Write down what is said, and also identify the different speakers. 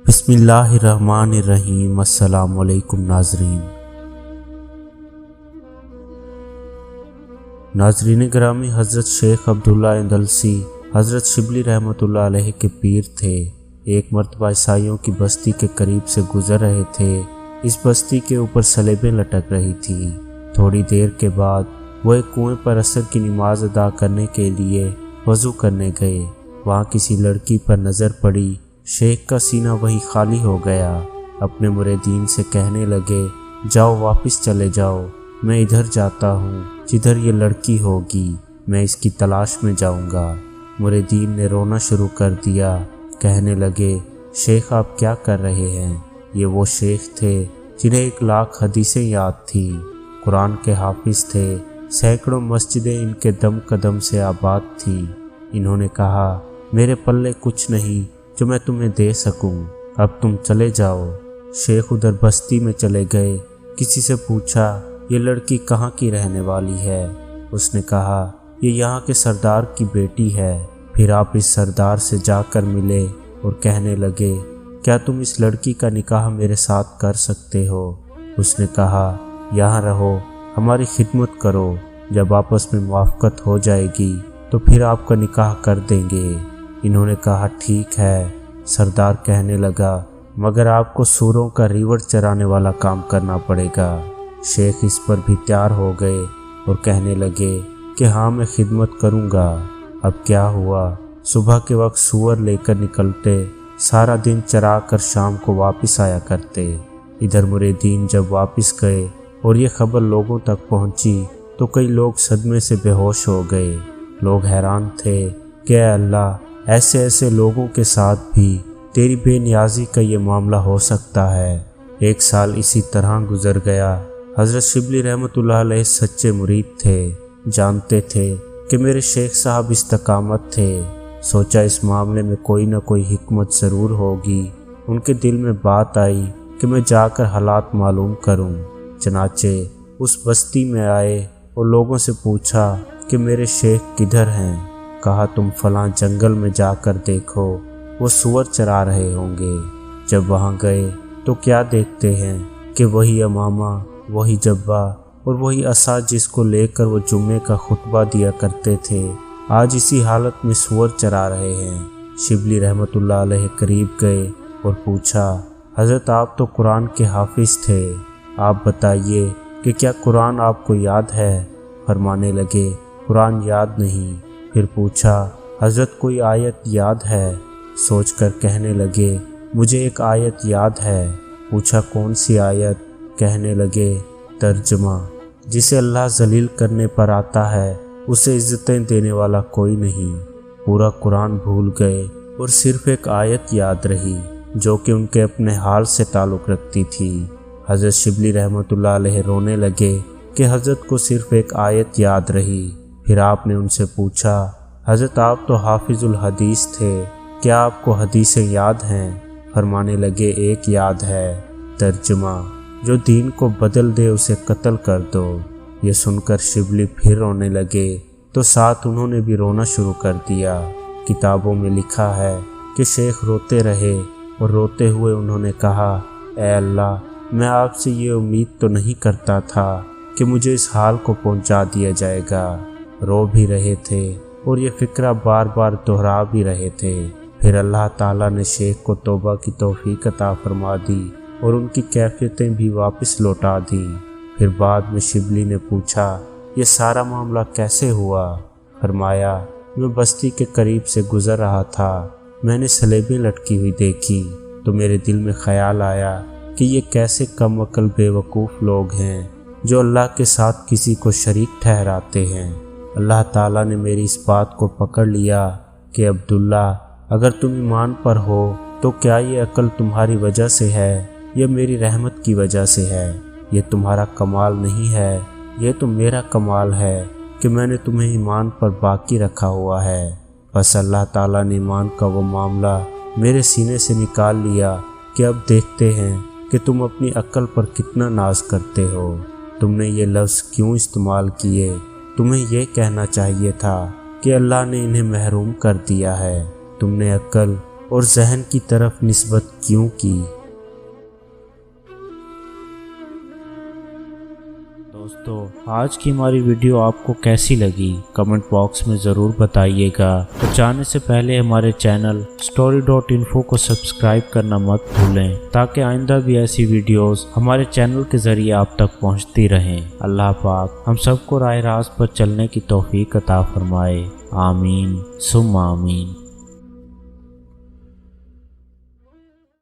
Speaker 1: बिस्मिल्लाहिर्रहमानिर्रहीम। अस्सलामु अलैकुम नाजरीन ग्रामी, हज़रत शेख अब्दुल्ला अंदलसी हज़रत शिबली रहमतुल्लाह अलैह के पीर थे। एक मर्तबा ईसाइयों की बस्ती के करीब से गुजर रहे थे। इस बस्ती के ऊपर सलेबें लटक रही थी। थोड़ी देर के बाद वो एक कुएं पर असर की नमाज अदा करने के लिए वज़ू करने गए। वहाँ किसी लड़की पर नज़र पड़ी। शेख का सीना वहीं खाली हो गया। अपने मुरीदीन से कहने लगे, जाओ वापस चले जाओ, मैं इधर जाता हूँ जिधर ये लड़की होगी, मैं इसकी तलाश में जाऊँगा। मुरीदीन ने रोना शुरू कर दिया। कहने लगे, शेख आप क्या कर रहे हैं? ये वो शेख थे जिन्हें 1,00,000 हदीसें याद थी, कुरान के हाफिज थे, सैकड़ों मस्जिदें इनके दम कदम से आबाद थी। इन्होंने कहा, मेरे पल्ले कुछ नहीं जो मैं तुम्हें दे सकूं, अब तुम चले जाओ। शेख उधर बस्ती में चले गए। किसी से पूछा, ये लड़की कहाँ की रहने वाली है? उसने कहा, ये यहाँ के सरदार की बेटी है। फिर आप इस सरदार से जाकर मिले और कहने लगे, क्या तुम इस लड़की का निकाह मेरे साथ कर सकते हो? उसने कहा, यहाँ रहो, हमारी खिदमत करो, जब आपस में मुआफ़क़त हो जाएगी तो फिर आपका निकाह कर देंगे। इन्होंने कहा, ठीक है। सरदार कहने लगा, मगर आपको सूरों का रीवट चराने वाला काम करना पड़ेगा। शेख इस पर भी तैयार हो गए और कहने लगे कि हाँ, मैं खिदमत करूँगा। अब क्या हुआ, सुबह के वक्त सूअर लेकर निकलते, सारा दिन चरा कर शाम को वापस आया करते। इधर मुरीदीन जब वापस गए और ये खबर लोगों तक पहुँची तो कई लोग सदमे से बेहोश हो गए। लोग हैरान थे कि अल्लाह, ऐसे ऐसे लोगों के साथ भी तेरी बेनियाजी का ये मामला हो सकता है। 1 साल इसी तरह गुजर गया। हज़रत शिबली रहमतुल्लाह अलैह सच्चे मुरीद थे। जानते थे कि मेरे शेख साहब इस्तकामत थे। सोचा इस मामले में कोई न कोई हिकमत ज़रूर होगी। उनके दिल में बात आई कि मैं जाकर हालात मालूम करूं। चनाचे उस बस्ती में आए और लोगों से पूछा कि मेरे शेख किधर हैं? कहा, तुम फलां जंगल में जाकर देखो, वो सूअर चरा रहे होंगे। जब वहां गए तो क्या देखते हैं कि वही अमामा, वही जब्बा और वही असा जिसको लेकर वो जुम्मे का खुतबा दिया करते थे, आज इसी हालत में सूअर चरा रहे हैं। शिबली रहमतुल्लाह अलैह करीब गए और पूछा, हज़रत आप तो कुरान के हाफिज थे, आप बताइए कि क्या कुरान आपको याद है? फरमाने लगे, कुरान याद नहीं। फिर पूछा, हज़रत कोई आयत याद है? सोचकर कहने लगे, मुझे एक आयत याद है। पूछा, कौन सी आयत? कहने लगे, तर्जमा, जिसे अल्लाह जलील करने पर आता है उसे इज्जतें देने वाला कोई नहीं। पूरा कुरान भूल गए और सिर्फ एक आयत याद रही जो कि उनके अपने हाल से ताल्लुक़ रखती थी। हज़रत शिबली रहमतुल्लाह अलैह रोने लगे कि हज़रत को सिर्फ एक आयत याद रही। फिर आपने उनसे पूछा, हज़रत आप तो हाफिजुल हदीस थे, क्या आपको हदीसें याद हैं? फरमाने लगे, एक याद है। तर्जुमा, जो दीन को बदल दे उसे कत्ल कर दो। ये सुनकर शिबली फिर रोने लगे तो साथ उन्होंने भी रोना शुरू कर दिया। किताबों में लिखा है कि शेख रोते रहे और रोते हुए उन्होंने कहा, ऐ अल्लाह, मैं आपसे ये उम्मीद तो नहीं करता था कि मुझे इस हाल को पहुंचा दिया जाएगा। रो भी रहे थे और ये फिक्रा बार बार दोहरा भी रहे थे। फिर अल्लाह ताला ने शेख को तौबा की तौफीक अता फरमा दी और उनकी कैफियतें भी वापस लौटा दी। फिर बाद में शिबली ने पूछा, ये सारा मामला कैसे हुआ? फरमाया, मैं बस्ती के करीब से गुजर रहा था, मैंने सलेबें लटकी हुई देखी तो मेरे दिल में ख्याल आया कि ये कैसे कम अकल बेवकूफ़ लोग हैं जो अल्लाह के साथ किसी को शरीक ठहराते हैं। अल्लाह ताला ने मेरी इस बात को पकड़ लिया कि अब्दुल्ला, अगर तुम ईमान पर हो तो क्या ये अकल तुम्हारी वजह से है या मेरी रहमत की वजह से है? ये तुम्हारा कमाल नहीं है, ये तो मेरा कमाल है कि मैंने तुम्हें ईमान पर बाकी रखा हुआ है। बस अल्लाह ताला ने ईमान का वो मामला मेरे सीने से निकाल लिया कि अब देखते हैं कि तुम अपनी अक्ल पर कितना नाज करते हो। तुमने ये लफ्ज़ क्यों इस्तेमाल किए? तुम्हें ये कहना चाहिए था कि अल्लाह ने इन्हें महरूम कर दिया है। तुमने अक्ल اور ذہن کی طرف نسبت کیوں کی؟ دوستو، آج کی ہماری ویڈیو آپ کو کیسی لگی کمنٹ باکس میں ضرور بتائیے گا۔ تو جانے سے پہلے ہمارے چینل story.info کو سبسکرائب کرنا مت بھولیں تاکہ آئندہ بھی ایسی ویڈیوز ہمارے چینل کے ذریعے آپ تک پہنچتی رہیں۔ اللہ پاک ہم سب کو راہ راست پر چلنے کی توفیق عطا فرمائے، آمین ثم آمین۔